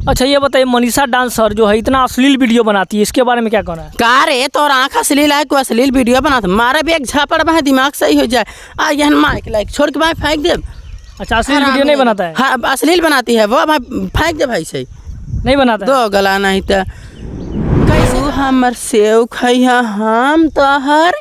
अच्छा ये बताइए, मनीषा डांसर जो है इतना अश्लील वीडियो बनाती है, इसके बारे में क्या कहना है? का रे तोर आँख अश्लील है, कोई अश्लील वीडियो बनाता मारा भी एक झापड़ बा दिमाग सही हो जाए। आ यहन माइक लाइक छोड़ के भाई फेंक दे। अच्छा अश्लील वीडियो नहीं बनाता है? हाँ अश्लील बनाती है वो, भाई फेंक दे भाई सही नहीं बनाता है? दो गला नहीं तो कैसे हमर सेव खैया हम तोहर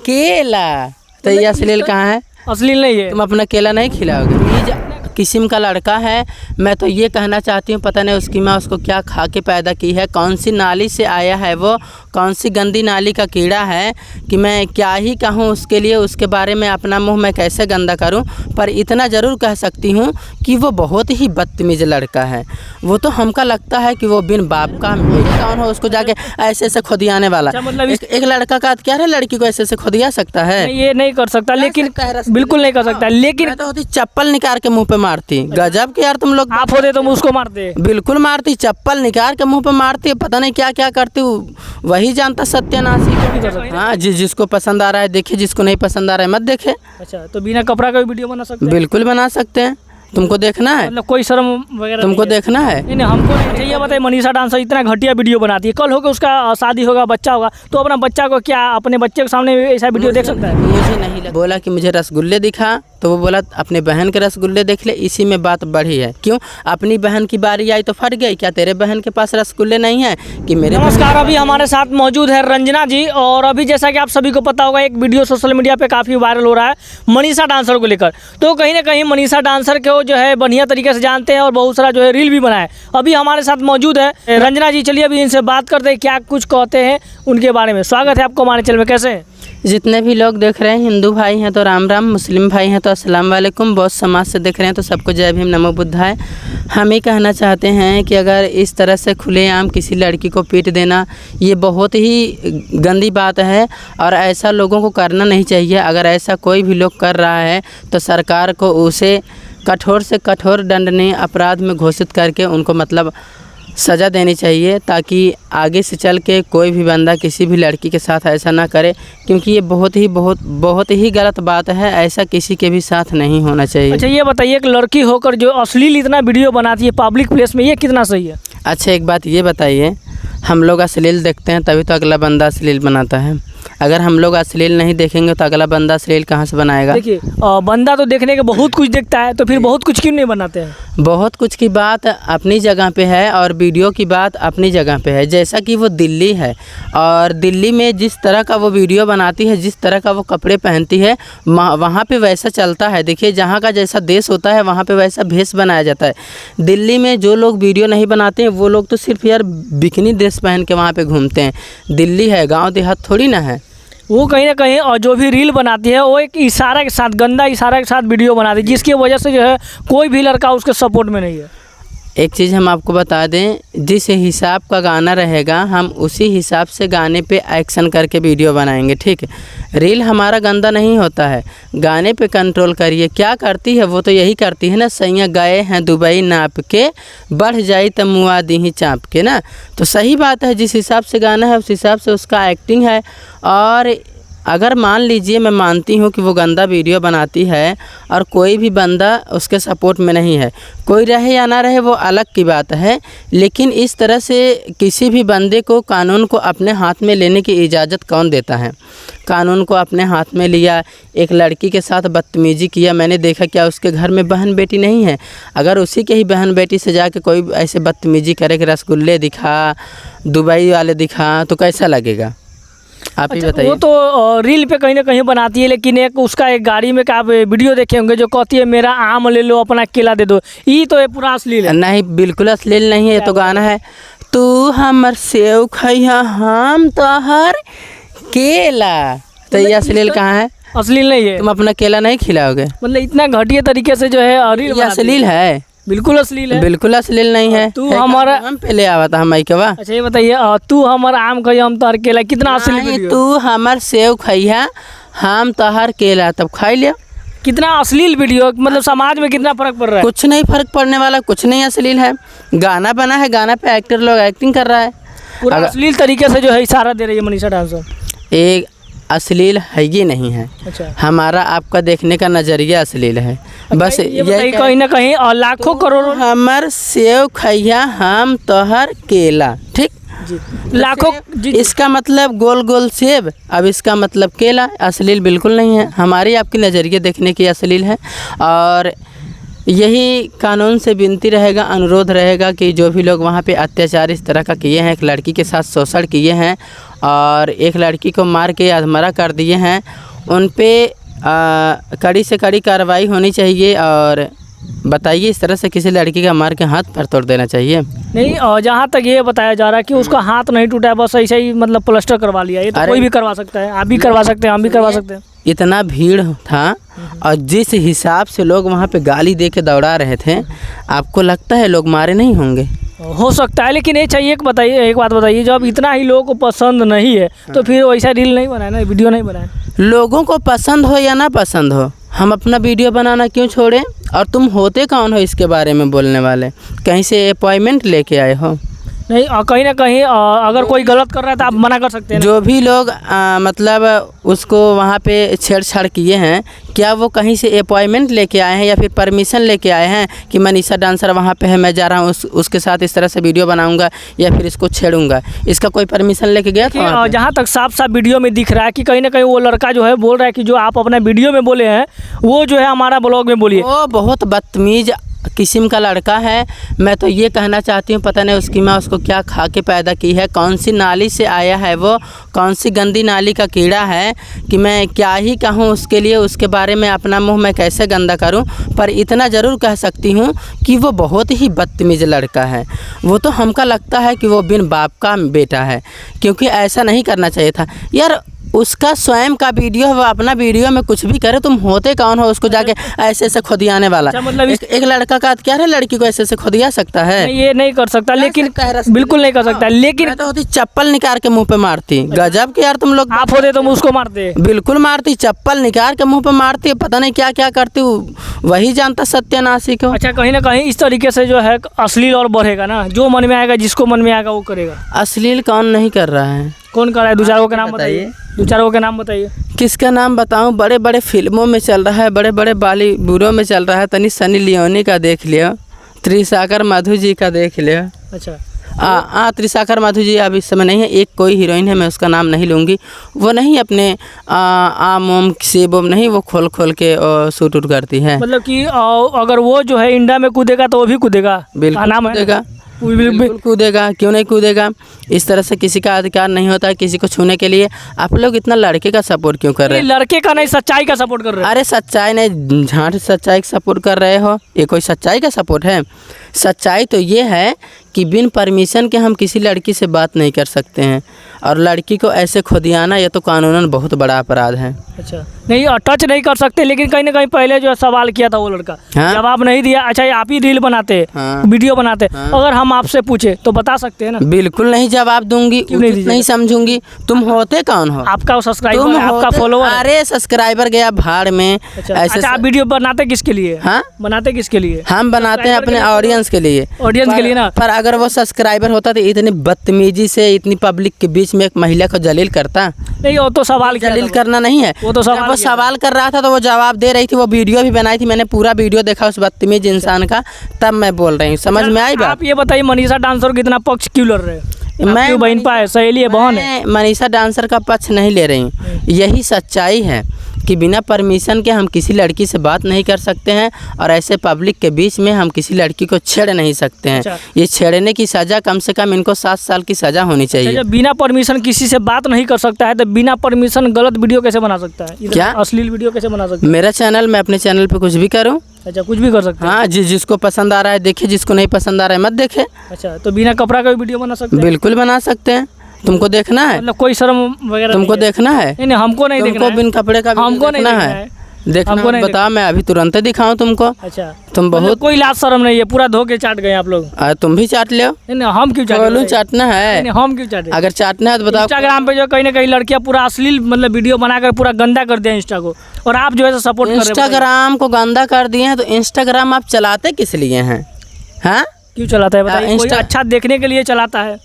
केला। तो ये अश्लील कहाँ है? अश्लील नहीं है। तुम अपना केला नहीं खिलाओगे। किस्म का लड़का है, मैं तो ये कहना चाहती हूँ पता नहीं उसकी माँ उसको क्या खा के पैदा की है, कौन सी नाली से आया है वो, कौन सी गंदी नाली का कीड़ा है कि मैं क्या ही कहूँ उसके लिए, उसके बारे में अपना मुंह मैं कैसे गंदा करूँ। पर इतना ज़रूर कह सकती हूँ कि वो बहुत ही बदतमीज़ लड़का है। वो तो हमका लगता है कि वो बिन बाप का कौन हो उसको जाके ऐसे ऐसे खुदियाने वाला। मतलब एक लड़का का क्या है, लड़की को ऐसे ऐसे खुदिया सकता है? ये नहीं कर सकता, लेकिन बिल्कुल नहीं कर सकता। लेकिन तो होती चप्पल निकाल के मुंह पे मारती। गजब के यार तुम लोग। आप होते तो उसको मारते? बिल्कुल मारती, चप्पल निकाल के मुंह पे मारती, पता नहीं क्या क्या करती, वही जानता सत्यानाशी। हाँ जिसको पसंद आ रहा है देखे, जिसको नहीं पसंद आ रहा है मत देखे। अच्छा तो बिना कपड़ा का भी वीडियो बना सकते हैं? बिल्कुल बना सकते हैं। तुमको देखना है? मतलब कोई शर्म वगैरह तुमको देखना है? नहीं हमको नहीं चाहिए। बताइए, मनीषा डांसर इतना घटिया वीडियो बनाती है, कल होकर उसका शादी होगा, बच्चा होगा, तो अपना बच्चा को क्या अपने बच्चे के सामने ऐसा वीडियो देख सकता है? मुझे नहीं लगा। बोला कि मुझे रसगुल्ले दिखा, तो वो बोला अपने बहन के रसगुल्ले देख ले, इसी में बात बढ़ी है। क्यों अपनी बहन की बारी आई तो फट गई? क्या तेरे बहन के पास रसगुल्ले नहीं है कि मेरे? नमस्कार, अभी हमारे साथ मौजूद है रंजना जी। और अभी जैसा कि आप सभी को पता होगा, एक वीडियो सोशल मीडिया पे काफ़ी वायरल हो रहा है मनीषा डांसर को लेकर। तो कहीं ना कहीं मनीषा डांसर को जो है बढ़िया तरीके से जानते हैं और बहुत सारा जो है रील भी बनाए। अभी हमारे साथ मौजूद है रंजना जी। चलिए अभी इनसे बात करते हैं, क्या कुछ कहते हैं उनके बारे में। स्वागत है आपको हमारे चैनल में। कैसे हैं? जितने भी लोग देख रहे हैं, हिंदू भाई हैं तो राम राम, मुस्लिम भाई हैं तो अस्सलाम वालेकुम, बहुत समाज से देख रहे हैं तो सबको जय भीम नमो बुद्धाय। हम ही कहना चाहते हैं कि अगर इस तरह से खुलेआम किसी लड़की को पीट देना ये बहुत ही गंदी बात है और ऐसा लोगों को करना नहीं चाहिए। अगर ऐसा कोई भी लोग कर रहा है तो सरकार को उसे कठोर से कठोर दंडनीय अपराध में घोषित करके उनको मतलब सज़ा देनी चाहिए, ताकि आगे से चल के कोई भी बंदा किसी भी लड़की के साथ ऐसा ना करे, क्योंकि ये बहुत ही गलत बात है। ऐसा किसी के भी साथ नहीं होना चाहिए। अच्छा ये बताइए, एक लड़की होकर जो अश्लील इतना वीडियो बनाती है पब्लिक प्लेस में, ये कितना सही है? अच्छा एक बात ये बताइए, हम लोग अश्लील देखते हैं तभी तो अगला बंदा अश्लील बनाता है। अगर हम लोग अश्लील नहीं देखेंगे तो अगला बंदा अश्लील कहाँ से बनाएगा? देखिए बंदा तो देखने के बहुत कुछ देखता है, तो फिर बहुत कुछ क्यों नहीं बनाते हैं? बहुत कुछ की बात अपनी जगह पे है और वीडियो की बात अपनी जगह पे है। जैसा कि वो दिल्ली है और दिल्ली में जिस तरह का वो वीडियो बनाती है, जिस तरह का वो कपड़े पहनती है, वहाँ पे वैसा चलता है। देखिए जहाँ का जैसा देश होता है वहाँ पे वैसा भेष बनाया जाता है। दिल्ली में जो लोग वीडियो नहीं बनाते हैं वो लोग तो सिर्फ यार बिकनी ड्रेस पहन के वहाँ पर घूमते हैं। दिल्ली है, गाँव देहात थोड़ी ना है। वो कहीं ना कहीं और जो भी रील बनाती है वो एक इशारा के साथ, गंदा इशारा के साथ वीडियो बनाती है, जिसकी वजह से जो है कोई भी लड़का उसके सपोर्ट में नहीं है। एक चीज़ हम आपको बता दें, जिस हिसाब का गाना रहेगा हम उसी हिसाब से गाने पे एक्शन करके वीडियो बनाएंगे, ठीक है। रील हमारा गंदा नहीं होता है, गाने पे कंट्रोल करिए। क्या करती है वो तो यही करती है ना, सैया गए हैं दुबई नाप के, बढ़ जाई तब मुआ दी ही चाँप के ना। तो सही बात है, जिस हिसाब से गाना है उस हिसाब से उसका एक्टिंग है। और अगर मान लीजिए, मैं मानती हूँ कि वो गंदा वीडियो बनाती है और कोई भी बंदा उसके सपोर्ट में नहीं है, कोई रहे या ना रहे वो अलग की बात है, लेकिन इस तरह से किसी भी बंदे को कानून को अपने हाथ में लेने की इजाज़त कौन देता है? कानून को अपने हाथ में लिया, एक लड़की के साथ बदतमीज़ी किया। मैंने देखा क्या उसके घर में बहन बेटी नहीं है? अगर उसी के ही बहन बेटी से जाके कोई ऐसे बदतमीज़ी करे कि रसगुल्ले दिखा, दुबई वाले दिखा, तो कैसा लगेगा? आप ही बताइए। वो तो रील पे कहीं ना कहीं बनाती है, लेकिन एक गाड़ी में आप वीडियो देखे होंगे जो कहती है मेरा आम ले लो अपना केला दे दो, ये तो पूरा अश्लील है। नहीं बिल्कुल अश्लील नहीं है, ये तो गाना है। तू हमर सेव खैया हम तोहर केला। तो ये अश्लील कहाँ है? अश्लील नहीं है। तुम अपना केला नहीं खिलाओगे? मतलब इतना घटिया तरीके से जो है रील ये अश्लील है? बिल्कुल अश्लील है। बिल्कुल अश्लील नहीं है। तू हमारा हम पहले आवा था हम के बा। अच्छा ये बताइए, तू हमारा आम खैया हम तोहर केला, कितना अश्लील वीडियो? तू हमर सेव खैया हम तोहर केला, तब खाई लिया। कितना अश्लील वीडियो, मतलब समाज में कितना फर्क पड़ रहा है? कुछ नहीं फर्क पड़ने वाला, कुछ नहीं अश्लील है। गाना बना है, गाना पे एक्टर लोग एक्टिंग कर रहा है। पूरा अश्लील तरीके से जो है इशारा दे रही है मनीषा डांसर। एक अश्लील है ही नहीं है। अच्छा, हमारा आपका देखने का नज़रिया अश्लील है। बस ये बताइए, कहीं ना कहीं लाखों करोड़ों हमर सेव खैया हम तोहर केला, ठीक, जी, लाखों जी, इसका मतलब गोल गोल सेब, अब इसका मतलब केला। अश्लील बिल्कुल नहीं है, हमारी आपकी नज़रिए देखने की अश्लील है। और यही कानून से विनती रहेगा, अनुरोध रहेगा कि जो भी लोग वहाँ पे अत्याचार इस तरह का किए हैं, एक लड़की के साथ शोषण किए हैं और एक लड़की को मार के अधमरा कर दिए हैं, उन पे कड़ी से कड़ी कार्रवाई होनी चाहिए। और बताइए, इस तरह से किसी लड़की का मार के हाथ पर तोड़ देना चाहिए? नहीं, और जहाँ तक ये बताया जा रहा है कि उसका हाथ नहीं टूटा है, बस ऐसे ही मतलब प्लास्टर करवा लिया। ये तो कोई भी करवा सकता है, आप भी करवा सकते हैं, हम भी करवा सकते हैं। इतना भीड़ था और जिस हिसाब से लोग वहाँ पे गाली दे के दौड़ा रहे थे, आपको लगता है लोग मारे नहीं होंगे? हो सकता है, लेकिन ये चाहिए कि बताइए, एक बात बताइए, जब इतना ही लोगों को पसंद नहीं है तो फिर वैसा रील नहीं बनाए ना, वीडियो नहीं बनाए। लोगों को पसंद हो या ना पसंद हो, हम अपना वीडियो बनाना क्यों छोड़ें? और तुम होते कौन हो इसके बारे में बोलने वाले? कहीं से अपॉइंटमेंट लेके आए हो? नहीं, कहीं ना कहीं अगर कोई गलत कर रहा है तो आप मना कर सकते हैं। जो भी लोग मतलब उसको वहाँ पे छेड़छाड़ किए हैं, क्या वो कहीं से अपॉइंटमेंट लेके आए हैं या फिर परमिशन लेके आए हैं कि मनीषा डांसर वहाँ पे है, मैं जा रहा हूँ उसके साथ इस तरह से वीडियो बनाऊंगा या फिर इसको छेड़ूंगा? इसका कोई परमिशन लेके गया था? जहाँ तक साफ साफ वीडियो में दिख रहा है कि कहीं ना कहीं वो लड़का जो है बोल रहा है कि जो आप अपना वीडियो में बोले हैं वो जो है हमारा ब्लॉग में बोलिए। वो बहुत बदतमीज किस्म का लड़का है। मैं तो ये कहना चाहती हूँ, पता नहीं उसकी माँ उसको क्या खा के पैदा की है, कौन सी नाली से आया है वो, कौन सी गंदी नाली का कीड़ा है कि मैं क्या ही कहूँ उसके लिए, उसके बारे में अपना मुंह मैं कैसे गंदा करूँ। पर इतना ज़रूर कह सकती हूँ कि वो बहुत ही बदतमीज लड़का है। वो तो हमका लगता है कि वो बिन बाप का बेटा है, क्योंकि ऐसा नहीं करना चाहिए था यार। उसका स्वयं का वीडियो है, वो अपना वीडियो में कुछ भी करे, तुम होते कौन हो उसको जाके ऐसे ऐसे खुदियाने वाला? मतलब एक लड़का का क्या है, लड़की को ऐसे ऐसे खुदिया सकता है? ये नहीं कर सकता, लेकिन बिल्कुल नहीं कर सकता। लेकिन मैं तो होती चप्पल निकाल के मुंह पे मारती। गजब के यार तुम लोग। आप होते तो उसको मारते? बिल्कुल मारती, चप्पल निकाल के मुंह पे मारती, पता नहीं क्या क्या करती, वही जानता सत्यानाशी को। अच्छा, कहीं ना कहीं इस तरीके से जो है अश्लील और बढ़ेगा ना, जो मन में आएगा, जिसको मन में आएगा वो करेगा। अश्लील कौन नहीं कर रहा है? कौन कर रहा है? दो चारों के नाम बताइए, दो चारों के नाम बताइए। किसका नाम बताऊं? बड़े बड़े फिल्मों में चल रहा है, बड़े बड़े बॉलीवुडों में चल रहा है। तनी सनी लियोनी का देख लियो, त्रिशाकर माधु जी का देख लियो। अच्छा, त्रिशाकर माधु जी अब इस समय नहीं है, एक कोई हीरोइन है, मैं उसका नाम नहीं लूँगी। वो नहीं अपने आम ओम सेब ओम नहीं, वो खोल खोल के शूट उट करती है। मतलब कि अगर वो जो है इंडिया में कूदेगा तो वो भी कूदेगा? बिल्कुल नाम है कूदेगा, बिल्कुल कूदेगा, क्यों नहीं कूदेगा? इस तरह से किसी का अधिकार नहीं होता है किसी को छूने के लिए। आप लोग इतना लड़के का सपोर्ट क्यों कर रहे हैं? लड़के का नहीं, सच्चाई का सपोर्ट कर रहे हैं। अरे सच्चाई नहीं, झांठ सच्चाई का सपोर्ट कर रहे हो, ये कोई सच्चाई का सपोर्ट है? सच्चाई तो ये है कि बिन परमिशन के हम किसी लड़की से बात नहीं कर सकते हैं, और लड़की को ऐसे खुदियाना ये तो कानूनन बहुत बड़ा अपराध है। अच्छा, नहीं टच नहीं कर सकते, लेकिन कहीं ना कहीं पहले जो सवाल किया था वो लड़का, हाँ? जवाब नहीं दिया। अच्छा, ये आप ही रील बनाते, हाँ? वीडियो बनाते, हाँ? अगर हम आपसे पूछे तो बता सकते हैं ना? बिल्कुल नहीं जवाब दूंगी, नहीं समझूंगी। तुम होते कौन हो? आपका सब्सक्राइबर, आपका फॉलोवर? अरे सब्सक्राइबर गया भाड़ में। अच्छा, आप वीडियो बनाते किसके लिए? हाँ, बनाते किसके लिए? हम बनाते हैं अपने ऑडियंस के लिए, ऑडियंस के लिए ना। पर अगर वो सब्सक्राइबर होता तो इतनी बदतमीजी से इतनी पब्लिक के बीच में एक महिला को जलील करता? नहीं, वो तो सवाल जलील करना नहीं है, वो तो सवाल कर रहा था तो वो जवाब दे रही थी, वो वीडियो भी बनाई थी, मैंने पूरा वीडियो देखा उस बदतमीज इंसान का, तब मैं बोल रही हूँ। समझ में आई बात? आप ये बताइए, मनीषा डांसर कितना पक्ष क्यों लड़ रहे हैं? मैं बहन पाए, सहेली है, बहन है। मनीषा डांसर का पक्ष नहीं ले रही हूँ, यही सच्चाई है कि बिना परमिशन के हम किसी लड़की से बात नहीं कर सकते हैं, और ऐसे पब्लिक के बीच में हम किसी लड़की को छेड़ नहीं सकते हैं। अच्छा। ये छेड़ने की सज़ा कम से कम इनको 7 साल की सज़ा होनी चाहिए। जब बिना परमिशन किसी से बात नहीं कर सकता है तो बिना परमिशन गलत वीडियो कैसे बना सकता है? क्या अश्लील वीडियो कैसे बना सकता है? मेरा चैनल, मैं अपने चैनल पे कुछ भी करूँ। अच्छा, कुछ भी कर सकते हैं? हाँ, जिसको पसंद आ रहा है देखे, जिसको नहीं पसंद आ रहा है मत देखे। अच्छा, तो बिना कपड़ा का भी वीडियो बना सकते हैं? बिल्कुल बना सकते हैं। तुमको देखना है? मतलब कोई शर्म वगैरह तुमको देखना है? नहीं, हमको नहीं देखना है। बिन कपड़े का हमको नहीं देखना है, देखना हमको नहीं बताओ, मैं अभी तुरंत दिखाऊं तुमको? अच्छा, तुम बहुत कोई लाज शर्म नहीं है, पूरा धो के चाट गए आप लोग। तुम भी चाट ले। नहीं, हम क्यों चाटे? चाटना है? नहीं, हम क्यों चाटे? अगर चाटना है तो बताओ। इंस्टाग्राम पे जो कहीं ना कहीं लड़कियां पूरा अश्लील मतलब वीडियो बनाकर पूरा गंदा कर दिया इंस्टा को, और आप जो है सपोर्ट कर रहे हैं। इंस्टाग्राम को गंदा कर दिए हैं, तो इंस्टाग्राम आप चलाते किस लिए हैं? हाँ, क्यों चलाता है बताइए? कोई अच्छा देखने के लिए चलाता है?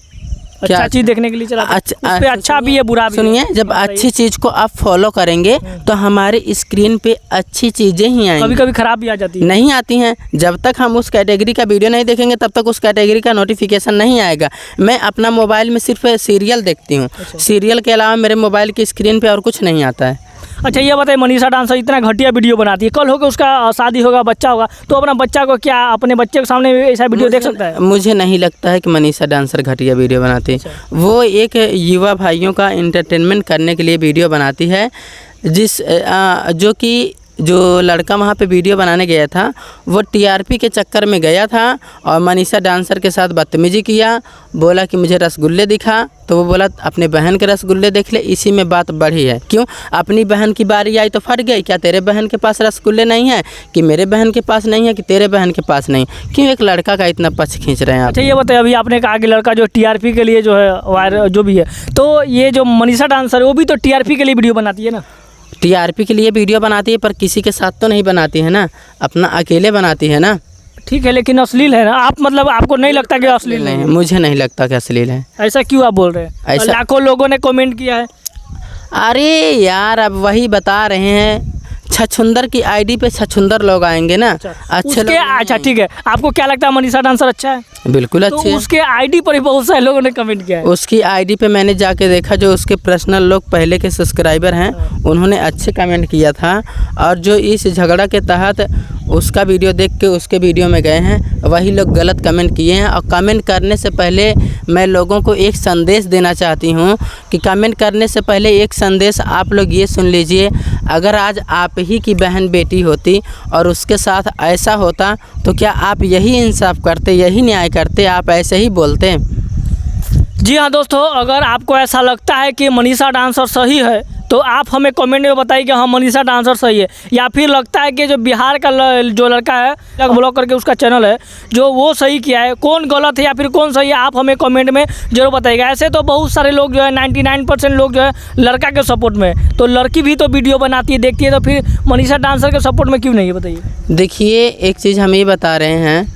अच्छा चीज देखने के लिए चला उस पे अच्छा भी है बुरा भी है। सुनिए, जब अच्छी चीज़ को आप फॉलो करेंगे तो हमारे स्क्रीन पे अच्छी चीज़ें ही आएंगी, कभी कभी खराब भी आ जाती है। नहीं आती हैं। जब तक हम उस कैटेगरी का वीडियो नहीं देखेंगे तब तक उस कैटेगरी का नोटिफिकेशन नहीं आएगा। मैं अपना मोबाइल में सिर्फ सीरियल देखती हूँ, सीरियल के अलावा मेरे मोबाइल की स्क्रीन पे और कुछ नहीं आता है। अच्छा ये बताइए, मनीषा डांसर इतना घटिया वीडियो बनाती है, कल होकर उसका शादी होगा, बच्चा होगा, तो अपना बच्चा को क्या अपने बच्चे के सामने ऐसा वीडियो देख सकता है? मुझे नहीं लगता है कि मनीषा डांसर घटिया वीडियो बनाती है। वो एक युवा भाइयों का इंटरटेनमेंट करने के लिए वीडियो बनाती है, जो लड़का वहाँ पे वीडियो बनाने गया था वो टीआरपी के चक्कर में गया था और मनीषा डांसर के साथ बदतमीजी किया, बोला कि मुझे रसगुल्ले दिखा, तो वो बोला अपने बहन के रसगुल्ले देख ले। इसी में बात बढ़ी है। क्यों? अपनी बहन की बारी आई तो फट गई। क्या तेरे बहन के पास रसगुल्ले नहीं है, कि मेरे बहन के पास नहीं है, कि तेरे बहन के पास नहीं? क्यों एक लड़का का इतना पक्ष खींच रहे हैं आप? अच्छा ये बताइए, अभी आपने कहा कि लड़का जो टीआरपी के लिए जो है वायरल जो भी है, तो ये जो मनीषा डांसर है वो भी तो टीआरपी के लिए वीडियो बनाती है ना? टीआरपी के लिए वीडियो बनाती है पर किसी के साथ तो नहीं बनाती है ना, अपना अकेले बनाती है ना। ठीक है, लेकिन अश्लील है ना? आप मतलब आपको नहीं लगता कि अश्लील नहीं है? मुझे नहीं लगता कि अश्लील है। ऐसा क्यों आप बोल रहे हैं? ऐसा लाखों लोगों ने कमेंट किया है। अरे यार, अब वही बता रहे हैं, छछुंदर की आईडी पे छछुंदर लोग आएंगे ना, अच्छे लोग। अच्छा ठीक है, आपको क्या लगता है मनीषा डांसर अच्छा है? बिल्कुल तो अच्छे है। उसके आईडी पर ही बहुत सारे लोगों ने कमेंट किया है। उसकी आईडी पे मैंने जाके देखा, जो उसके पर्सनल लोग पहले के सब्सक्राइबर हैं उन्होंने अच्छे कमेंट किया था, और जो इस झगड़ा के तहत उसका वीडियो देख के उसके वीडियो में गए हैं वही लोग गलत कमेंट किए हैं। और कमेंट करने से पहले मैं लोगों को एक संदेश देना चाहती हूँ कि कमेंट करने से पहले एक संदेश आप लोग ये सुन लीजिए, अगर आज आप ही की बहन बेटी होती और उसके साथ ऐसा होता तो क्या आप यही इंसाफ करते, यही न्याय करते? आप ऐसे ही बोलते? जी हाँ दोस्तों, अगर आपको ऐसा लगता है कि मनीषा डांसर सही है तो आप हमें कमेंट में बताइए कि हाँ मनीषा डांसर सही है, या फिर लगता है कि जो बिहार का जो लड़का है ब्लॉग करके उसका चैनल है जो वो सही किया है, कौन गलत है या फिर कौन सही है, आप हमें कमेंट में जरूर बताइएगा। ऐसे तो बहुत सारे लोग जो है 99% लोग जो है लड़का के सपोर्ट में, तो लड़की भी तो वीडियो बनाती है देखती है, तो फिर मनीषा डांसर के सपोर्ट में क्यों नहीं है बताइए? देखिए, एक चीज़ हम ये बता रहे हैं,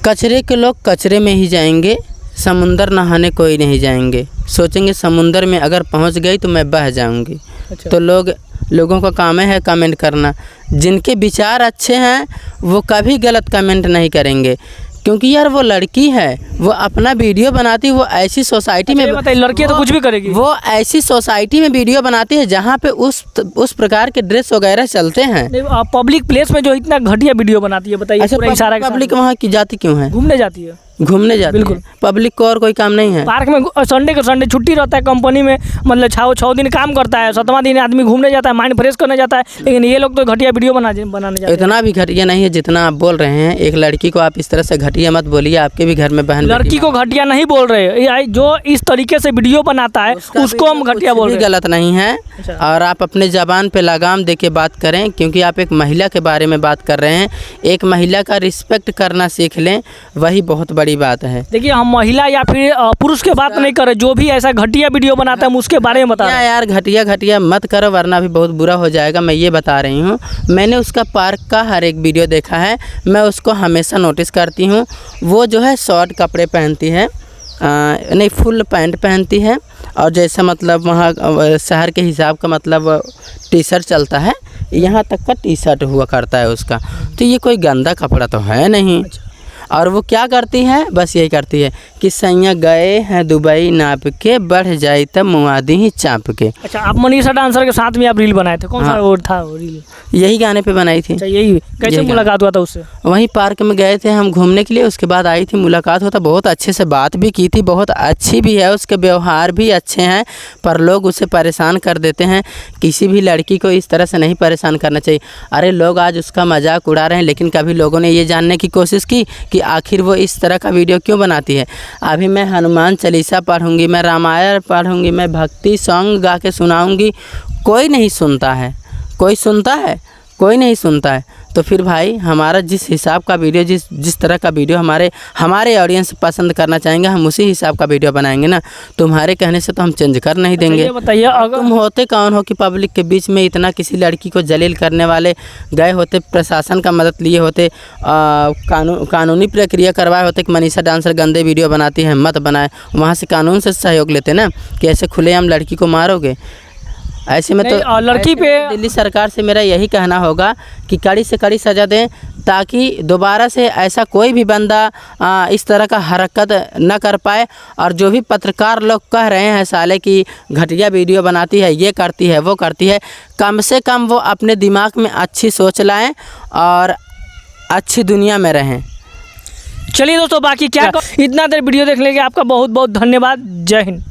कचरे के लोग कचरे में ही जाएंगे, समुंदर नहाने कोई नहीं जाएंगे। सोचेंगे समुंदर में अगर पहुंच गई तो मैं बह जाऊंगी। अच्छा। तो लोगों का काम है कमेंट करना। जिनके विचार अच्छे हैं वो कभी गलत कमेंट नहीं करेंगे, क्योंकि यार वो लड़की है, वो अपना वीडियो बनाती है, वो ऐसी सोसाइटी में बताइए, लड़की तो कुछ भी करेगी, वो ऐसी सोसाइटी में वीडियो बनाती है जहाँ पे उस प्रकार के ड्रेस वगैरह चलते हैं। पब्लिक प्लेस में जो इतना घटिया वीडियो बनाती है बताइए? अच्छा, पब्लिक वहाँ की जाती क्यों है? घूमने जाती है, घूमने जाती बिल्कुल। है। पब्लिक को और कोई काम नहीं है? पार्क में संडे को संडे छुट्टी रहता है, कंपनी में मतलब 6 दिन काम करता है, 7वां दिन आदमी घूमने जाता है, माइंड फ्रेश करने जाता है, लेकिन ये लोग तो घटिया वीडियो बनाने जाते हैं। इतना भी घटिया नहीं है जितना आप बोल रहे हैं। एक लड़की को आप इस तरह से घटिया मत बोलिए, आपके भी घर में बहन लड़की को घटिया नहीं बोल रहे, जो इस तरीके से वीडियो बनाता है उसको हम घटिया बोल रहे हैं। गलत नहीं है। और आप अपने ज़बान पे लगाम दे के बात करें, क्योंकि आप एक महिला के बारे में बात कर रहे हैं। एक महिला का रिस्पेक्ट करना सीख लें, वही बहुत बड़ी बात है। देखिए, हम महिला या फिर पुरुष के बात नहीं कर रहे, जो भी ऐसा घटिया वीडियो बनाता है हम उसके बारे में बता रहे हैं। यार घटिया मत करो वरना भी बहुत बुरा हो जाएगा। मैं ये बता रही हूँ, मैंने उसका पार्क का हर एक वीडियो देखा है, मैं उसको हमेशा नोटिस करती हूँ। वो जो है शॉर्ट कपड़े पहनती है, नहीं फुल पैंट पहनती है, और जैसा मतलब वहाँ शहर के हिसाब का मतलब टी शर्ट चलता है, यहाँ तक का टी शर्ट हुआ करता है उसका। तो ये कोई गंदा कपड़ा तो है नहीं। और वो क्या करती है, बस यही करती है कि सैया गए हैं दुबई नाप के, बढ़ जाए तब मुआदी ही चाँप के। अच्छा, आप मनीषा डांसर के साथ में आप रील बनाए थे, कौन सा वो था वो रील? यही गाने पे बनाई थी। अच्छा, यही कैसे मुलाकात हुआ था उससे? वहीं पार्क में गए थे हम घूमने के लिए, उसके बाद आई थी, मुलाकात होता, बहुत अच्छे से बात भी की थी, बहुत अच्छी भी है, उसके व्यवहार भी अच्छे हैं, पर लोग उसे परेशान कर देते हैं। किसी भी लड़की को इस तरह से नहीं परेशान करना चाहिए। अरे लोग आज उसका मजाक उड़ा रहे हैं, लेकिन कभी लोगों ने ये जानने की कोशिश की कि आखिर वो इस तरह का वीडियो क्यों बनाती है? अभी मैं हनुमान चालीसा पढ़ूंगी, मैं रामायण पढ़ूंगी, मैं भक्ति सॉन्ग गा के सुनाऊंगी, कोई नहीं सुनता है। कोई सुनता है? कोई नहीं सुनता है। तो फिर भाई हमारा जिस हिसाब का वीडियो जिस तरह का वीडियो हमारे ऑडियंस पसंद करना चाहेंगे, हम उसी हिसाब का वीडियो बनाएंगे ना। तुम्हारे कहने से तो हम चेंज कर नहीं देंगे। ये बताइए, अगर तुम होते कौन हो कि पब्लिक के बीच में इतना किसी लड़की को जलील करने वाले गए होते, प्रशासन का मदद लिए होते, कानूनी प्रक्रिया करवाए होते कि मनीषा डांसर गंदे वीडियो बनाती है, मत बनाए, वहाँ से कानून से सहयोग लेते ना कि ऐसे खुलेआम लड़की को मारोगे। ऐसे में तो लड़की पे दिल्ली सरकार से मेरा यही कहना होगा कि कड़ी से कड़ी सज़ा दें, ताकि दोबारा से ऐसा कोई भी बंदा इस तरह का हरकत न कर पाए। और जो भी पत्रकार लोग कह रहे हैं साले कि घटिया वीडियो बनाती है, ये करती है, वो करती है, कम से कम वो अपने दिमाग में अच्छी सोच लाएं और अच्छी दुनिया में रहें। चलिए दोस्तों, बाकी क्या इतना देर वीडियो देखने के लिए आपका बहुत बहुत धन्यवाद। जय हिंद।